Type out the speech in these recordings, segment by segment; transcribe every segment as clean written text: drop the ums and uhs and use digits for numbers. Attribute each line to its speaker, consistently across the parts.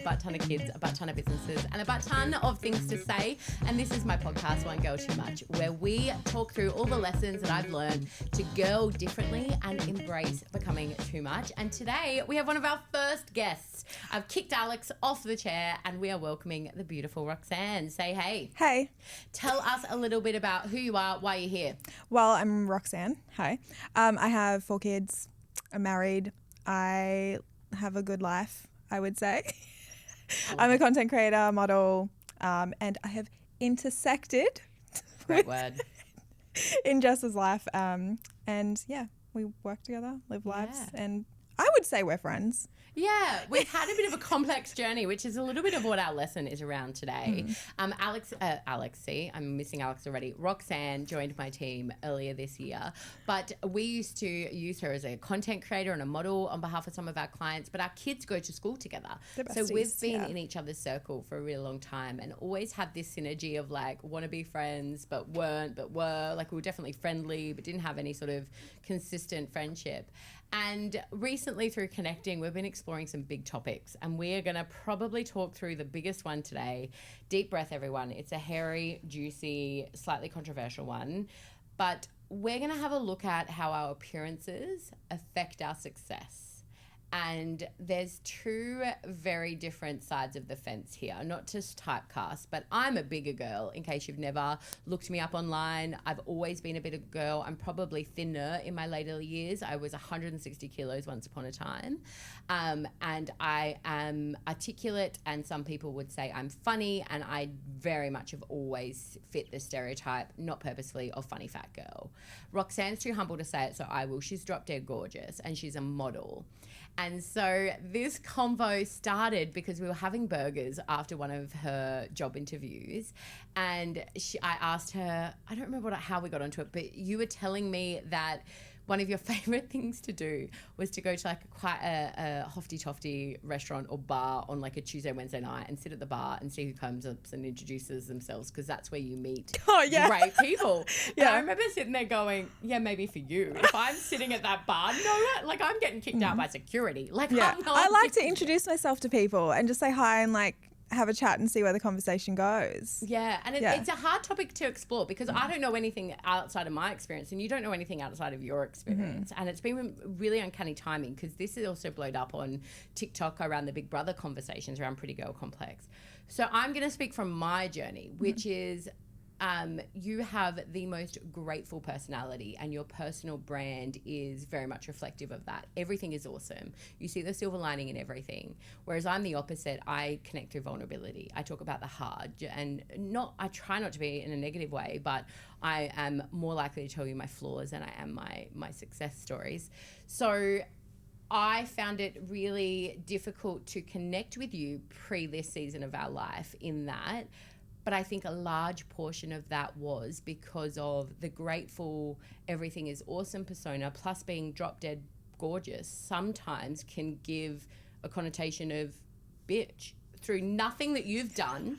Speaker 1: butt ton of kids, a butt ton of businesses, and a butt ton of things to say. And this is my podcast, One Girl Too Much, where we talk through all the lessons that I've learned to girl differently and embrace becoming too much. And today we have one of our first guests. I've kicked Alex off the chair and we are welcoming the beautiful Roxanne. Say hey.
Speaker 2: Hey.
Speaker 1: Tell us a little bit about who you are, why you're here.
Speaker 2: Well, I'm Roxanne. Hi. I have 4 kids. I'm married. I have a good life, I would say. I'm a content creator, model, and I have intersected
Speaker 1: Great word.
Speaker 2: in Jess's life. And yeah, we work together, live lives, and I would say we're friends.
Speaker 1: Yeah, we've had a bit of a complex journey, which is a little bit of what our lesson is around today. I'm missing Alex already. Roxanne joined my team earlier this year, but we used to use her as a content creator and a model on behalf of some of our clients, but our kids go to school together. So we've been in each other's circle for a really long time and always had this synergy of like want to be friends, but weren't, but were. Like we were definitely friendly, but didn't have any sort of consistent friendship. And recently through connecting, we've been exploring some big topics and we are going to probably talk through the biggest one today. Deep breath, everyone. It's a hairy, juicy, slightly controversial one, but we're going to have a look at how our appearances affect our success. And there's 2 very different sides of the fence here, not just typecast, but I'm a bigger girl in case you've never looked me up online. I've always been a bigger girl. I'm probably thinner in my later years. I was 160 kilos once upon a time. And I am articulate and some people would say I'm funny and I very much have always fit the stereotype, not purposefully, of funny fat girl. Roxanne's too humble to say it, so I will. She's drop dead gorgeous and she's a model. And so this convo started because we were having burgers after one of her job interviews. And I asked her, I don't remember how we got onto it, but you were telling me that one of your favorite things to do was to go to like quite a hofty-tofty restaurant or bar on like a Tuesday, Wednesday night and sit at the bar and see who comes up and introduces themselves because that's where you meet great people. And I remember sitting there going, yeah, maybe for you. If I'm sitting at that bar, like I'm getting kicked out by security. Like
Speaker 2: I like to introduce myself to people and just say hi and like have a chat and see where the conversation goes.
Speaker 1: Yeah, and it's a hard topic to explore because I don't know anything outside of my experience and you don't know anything outside of your experience. And it's been really uncanny timing because this is also blowed up on TikTok around the Big Brother conversations around Pretty Girl Complex. So I'm going to speak from my journey, which is you have the most grateful personality and your personal brand is very much reflective of that. Everything is awesome. You see the silver lining in everything. Whereas I'm the opposite. I connect through vulnerability. I talk about the hard and I try not to be in a negative way, but I am more likely to tell you my flaws than I am my success stories. So I found it really difficult to connect with you pre this season of our life in that. But I think a large portion of that was because of the grateful, everything is awesome persona, plus being drop dead gorgeous, sometimes can give a connotation of bitch through nothing that you've done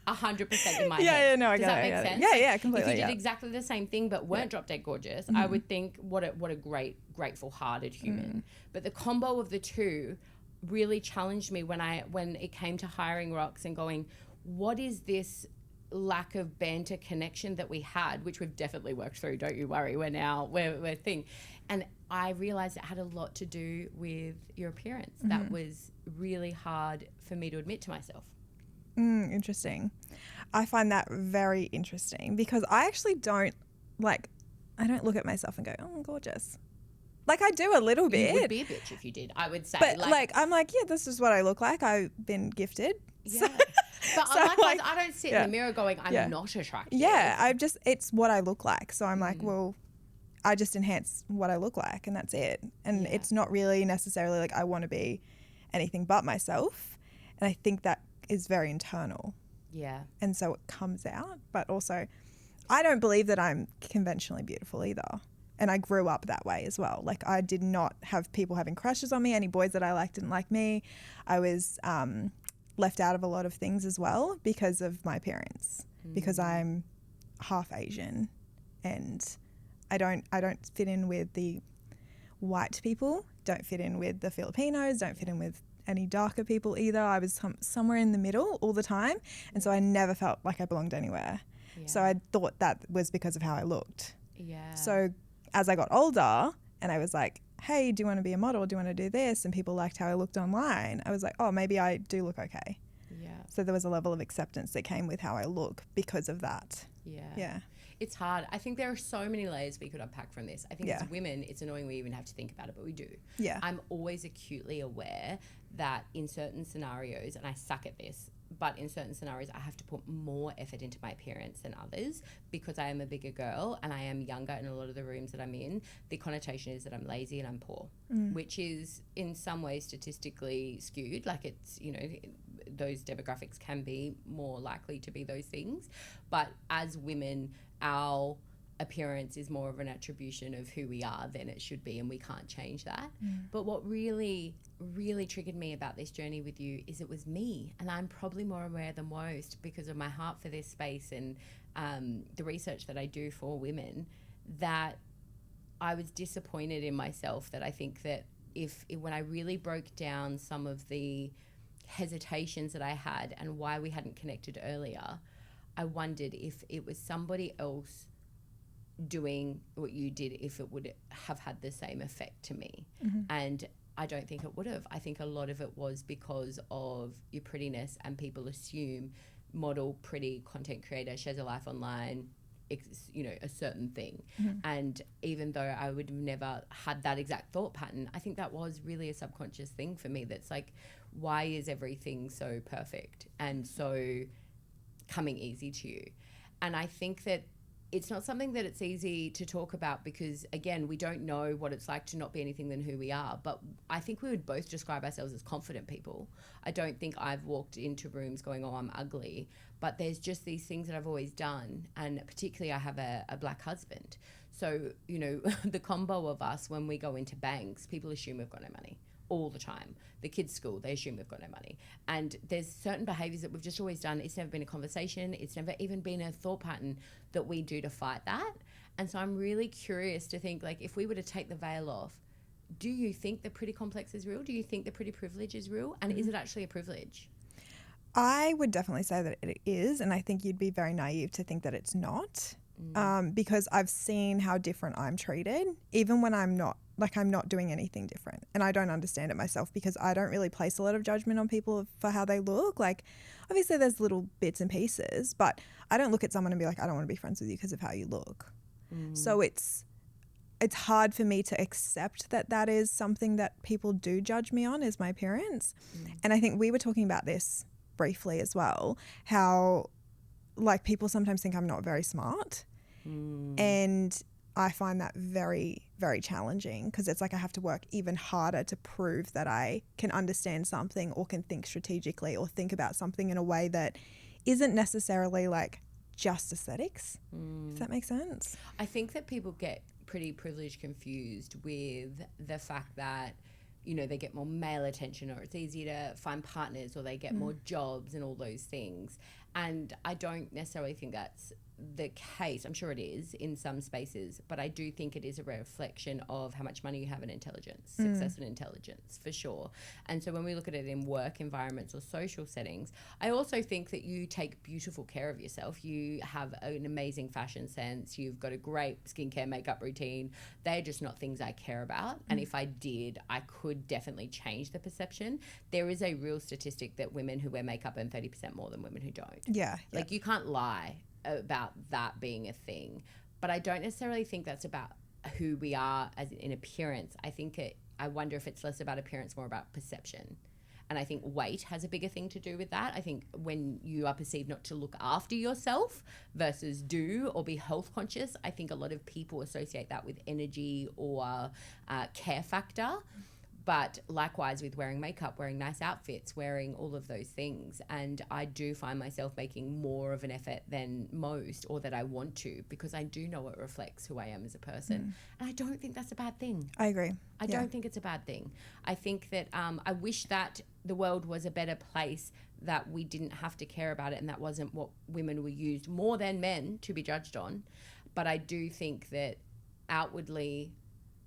Speaker 1: 100% in my head.
Speaker 2: Yeah, no, I
Speaker 1: Does
Speaker 2: get
Speaker 1: that
Speaker 2: it.
Speaker 1: make sense?
Speaker 2: Yeah, completely.
Speaker 1: If you did exactly the same thing but weren't drop dead gorgeous, I would think what a great, grateful hearted human. But the combo of the 2 really challenged me when it came to hiring Rox and going, what is this lack of banter connection that we had, which we've definitely worked through, don't you worry, we're thing. And I realized it had a lot to do with your appearance. That was really hard for me to admit to myself.
Speaker 2: Interesting. I find that very interesting because I actually don't look at myself and go, oh, I'm gorgeous. Like I do a little bit.
Speaker 1: You would be a bitch if you did, I would say.
Speaker 2: But I'm like, yeah, this is what I look like. I've been gifted.
Speaker 1: Yeah. But likewise, I don't sit in the mirror going, I'm not attractive.
Speaker 2: Yeah, it's what I look like. So I'm like, well, I just enhance what I look like and that's it. And it's not really necessarily like I want to be anything but myself. And I think that is very internal.
Speaker 1: Yeah.
Speaker 2: And so it comes out. But also, I don't believe that I'm conventionally beautiful either. And I grew up that way as well. Like I did not have people having crushes on me. Any boys that I liked didn't like me. I was left out of a lot of things as well because of my appearance, because I'm half Asian and I don't fit in with the white people, don't fit in with the Filipinos, don't fit in with any darker people either. I was somewhere in the middle all the time. And so I never felt like I belonged anywhere. Yeah. So I thought that was because of how I looked.
Speaker 1: Yeah.
Speaker 2: So as I got older and I was like, hey, do you want to be a model? Do you want to do this? And people liked how I looked online. I was like, oh, maybe I do look okay.
Speaker 1: Yeah.
Speaker 2: So there was a level of acceptance that came with how I look because of that.
Speaker 1: Yeah.
Speaker 2: Yeah.
Speaker 1: It's hard. I think there are so many layers we could unpack from this. I think as women, it's annoying we even have to think about it, but we do.
Speaker 2: Yeah.
Speaker 1: I'm always acutely aware that in certain scenarios, and I suck at this, but in certain scenarios, I have to put more effort into my appearance than others because I am a bigger girl and I am younger in a lot of the rooms that I'm in. The connotation is that I'm lazy and I'm poor, which is in some ways statistically skewed. Like it's, you know, those demographics can be more likely to be those things. But as women, our appearance is more of an attribution of who we are than it should be, and we can't change that. But what really triggered me about this journey with you is it was me, and I'm probably more aware than most because of my heart for this space and the research that I do for women, that I was disappointed in myself. That I think that when I really broke down some of the hesitations that I had and why we hadn't connected earlier, I wondered if it was somebody else doing what you did, if it would have had the same effect to me. And I don't think it would have. I think a lot of it was because of your prettiness, and people assume model, pretty, content creator, shares a life online, you know, a certain thing. And even though I would have never had that exact thought pattern, I think that was really a subconscious thing for me. That's like, why is everything so perfect and so coming easy to you? And I think that it's not something that it's easy to talk about because, again, we don't know what it's like to not be anything than who we are. But I think we would both describe ourselves as confident people. I don't think I've walked into rooms going, oh, I'm ugly. But there's just these things that I've always done. And particularly I have a black husband. So, you know, the combo of us, when we go into banks, people assume we've got no money all the time. The kids' school, they assume we've got no money. And there's certain behaviours that we've just always done. It's never been a conversation. It's never even been a thought pattern that we do to fight that. And so I'm really curious to think, like, if we were to take the veil off, do you think the pretty complex is real? Do you think the pretty privilege is real? And is it actually a privilege?
Speaker 2: I would definitely say that it is. And I think you'd be very naive to think that it's not. Because I've seen how different I'm treated, even when I'm not doing anything different. And I don't understand it myself because I don't really place a lot of judgment on people for how they look. Like, obviously there's little bits and pieces, but I don't look at someone and be like, I don't want to be friends with you because of how you look. So it's hard for me to accept that that is something that people do judge me on, is my appearance. And I think we were talking about this briefly as well, how like people sometimes think I'm not very smart. And I find that very, very challenging because it's like I have to work even harder to prove that I can understand something or can think strategically or think about something in a way that isn't necessarily like just aesthetics, if that makes sense.
Speaker 1: I think that people get pretty privilege confused with the fact that, you know, they get more male attention or it's easier to find partners or they get more jobs and all those things. And I don't necessarily think that's the case. I'm sure it is in some spaces, but I do think it is a reflection of how much money you have and intelligence, success and intelligence, for sure. And so when we look at it in work environments or social settings, I also think that you take beautiful care of yourself. You have an amazing fashion sense. You've got a great skincare, makeup routine. They're just not things I care about. And if I did, I could definitely change the perception. There is a real statistic that women who wear makeup earn 30% more than women who don't.
Speaker 2: Yeah.
Speaker 1: Like, you can't lie about that being a thing, but I don't necessarily think that's about who we are as in appearance. I wonder if it's less about appearance, more about perception. And I think weight has a bigger thing to do with that. I think when you are perceived not to look after yourself versus do or be health conscious, I think a lot of people associate that with energy or care factor. But likewise with wearing makeup, wearing nice outfits, wearing all of those things. And I do find myself making more of an effort than most, or that I want to, because I do know it reflects who I am as a person. And I don't think that's a bad thing.
Speaker 2: I agree.
Speaker 1: I don't think it's a bad thing. I think that I wish that the world was a better place, that we didn't have to care about it and that wasn't what women were used more than men to be judged on. But I do think that outwardly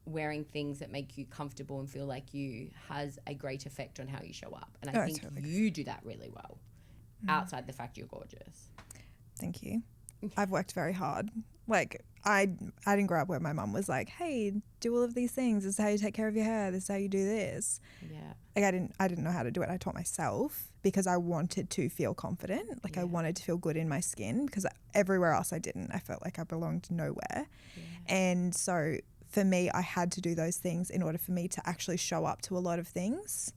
Speaker 1: wearing things that make you comfortable and feel like you has a great effect on how you show up. And I think totally you do that really well outside the fact you're gorgeous.
Speaker 2: Thank you. I've worked very hard. Like, I didn't grow up where my mum was like, hey, do all of these things. This is how you take care of your hair. This is how you do this.
Speaker 1: Yeah.
Speaker 2: Like, I didn't know how to do it. I taught myself because I wanted to feel confident. Like, I wanted to feel good in my skin because everywhere else I didn't. I felt like I belonged nowhere. Yeah. And so for me, I had to do those things in order for me to actually show up to a lot of things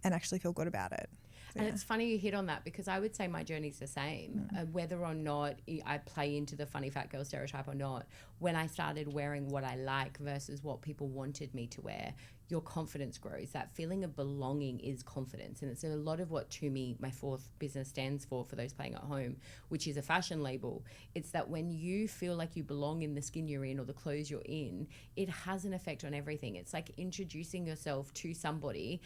Speaker 2: and actually feel good about it.
Speaker 1: And it's funny you hit on that because I would say my journey's the same. Whether or not I play into the funny fat girl stereotype or not, when I started wearing what I like versus what people wanted me to wear, your confidence grows. That feeling of belonging is confidence. And it's a lot of what Tumi, my fourth business, stands for those playing at home, which is a fashion label. It's that when you feel like you belong in the skin you're in or the clothes you're in, it has an effect on everything. It's like introducing yourself to somebody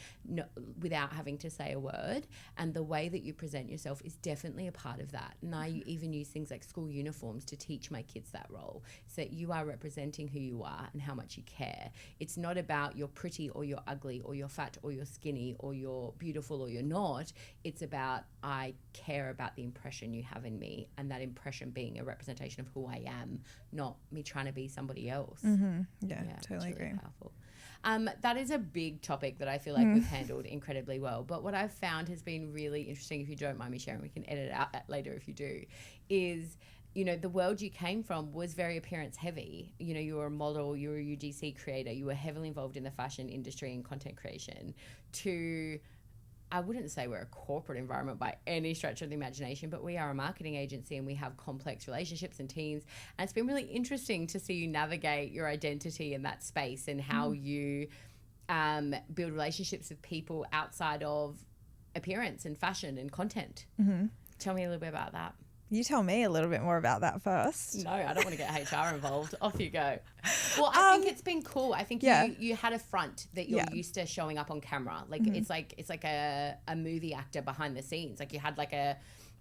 Speaker 1: without having to say a word. And the way that you present yourself is definitely a part of that. And I even use things like school uniforms to teach my kids that role, so that you are representing who you are and how much you care. It's not about you're pretty or you're ugly or you're fat or you're skinny or you're beautiful or you're not. It's about I care about the impression you have in me, and that impression being a representation of who I am, not me trying to be somebody else.
Speaker 2: Yeah, totally agree.
Speaker 1: Really powerful. That is a big topic that I feel like we've handled incredibly well. But what I've found has been really interesting, if you don't mind me sharing, we can edit it out later if you do, is, you know, the world you came from was very appearance heavy. You know, you were a model, you were a UGC creator, you were heavily involved in the fashion industry and content creation, to, I wouldn't say we're a corporate environment by any stretch of the imagination, but we are a marketing agency and we have complex relationships and teams. And it's been really interesting to see you navigate your identity in that space and how you build relationships with people outside of appearance and fashion and content. Tell me a little bit about that.
Speaker 2: You tell me a little bit more about that first.
Speaker 1: No, I don't want to get HR involved. Off you go. Well, I think it's been cool. I think you had a front that you're used to showing up on camera. Like it's like a movie actor behind the scenes. Like you had like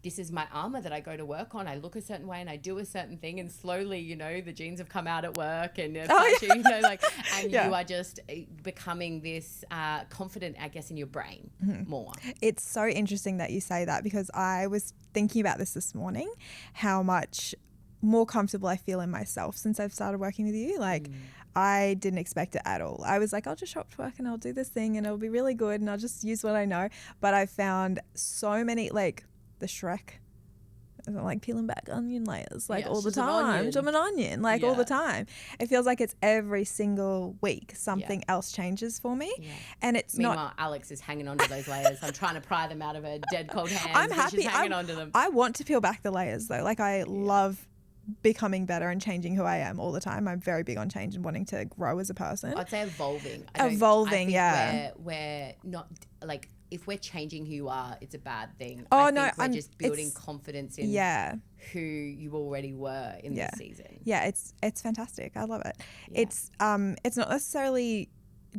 Speaker 1: this is my armor that I go to work on. I look a certain way and I do a certain thing, and slowly, you know, the jeans have come out at work and you know, like, and you are just becoming this confident, I guess, in your brain more.
Speaker 2: It's so interesting that you say that, because I was thinking about this morning, how much more comfortable I feel in myself since I've started working with you. Like, I didn't expect it at all. I was like, I'll just show up to work and I'll do this thing and it'll be really good and I'll just use what I know. But I found so many, like, the Shrek, like peeling back onion layers, like all the time. I'm an onion, like all the time. It feels like it's every single week something else changes for me, and it's
Speaker 1: Meanwhile, Alex is hanging onto those layers. I'm trying to pry them out of her dead cold hands.
Speaker 2: I'm happy.
Speaker 1: She's hanging onto them.
Speaker 2: I want to peel back the layers though. Like I love becoming better and changing who I am all the time. I'm very big on change and wanting to grow as a person.
Speaker 1: I'd say evolving. We're not like. If we're changing who you are, it's a bad thing. I think we're just building confidence in who you already were in this season.
Speaker 2: Yeah, it's fantastic. I love it. Yeah. It's not necessarily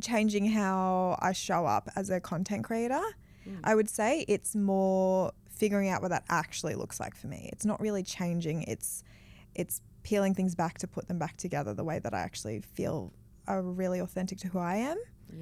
Speaker 2: changing how I show up as a content creator. I would say it's more figuring out what that actually looks like for me. It's not really changing. It's peeling things back to put them back together the way that I actually feel are really authentic to who I am.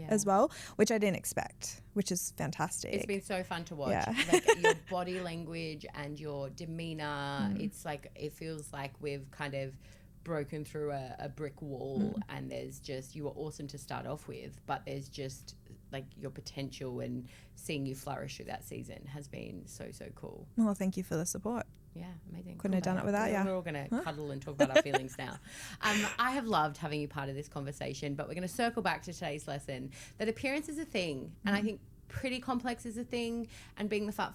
Speaker 2: As well, which I didn't expect, which is fantastic.
Speaker 1: It's been so fun to watch. Like your body language and your demeanor. It's like, it feels like we've kind of broken through a brick wall, and there's just, you were awesome to start off with, but there's just like your potential, and seeing you flourish through that season has been so cool.
Speaker 2: Well, thank you for the support.
Speaker 1: Yeah, amazing.
Speaker 2: Couldn't have done it without you.
Speaker 1: We're all going to cuddle and talk about our feelings now. I have loved having you part of this conversation, but we're going to circle back to today's lesson, that appearance is a thing, and I think pretty complex is a thing, and being the fat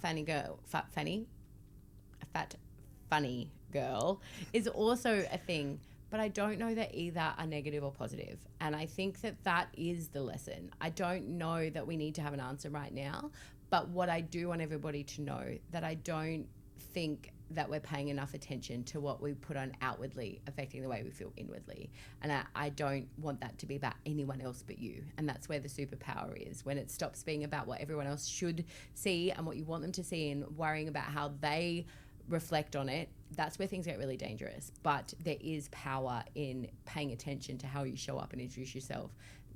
Speaker 1: funny girl is also a thing. But I don't know that either are negative or positive. And I think that is the lesson. I don't know that we need to have an answer right now. But what I do want everybody to know, that I don't think that we're paying enough attention to what we put on outwardly affecting the way we feel inwardly. And I don't want that to be about anyone else but you. And that's where the superpower is, when it stops being about what everyone else should see and what you want them to see, and worrying about how they reflect on it, that's where things get really dangerous. But there is power in paying attention to how you show up and introduce yourself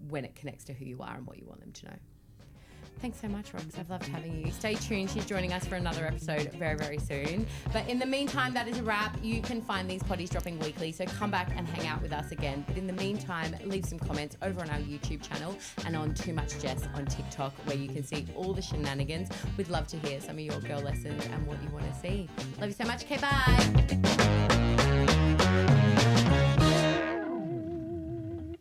Speaker 1: when it connects to who you are and what you want them to know. Thanks so much, Rox. I've loved having you. Stay tuned. She's joining us for another episode very, very soon. But in the meantime, that is a wrap. You can find these potties dropping weekly, so come back and hang out with us again. But in the meantime, leave some comments over on our YouTube channel and on Too Much Jess on TikTok, where you can see all the shenanigans. We'd love to hear some of your girl lessons and what you want to see. Love you so much. Okay, bye.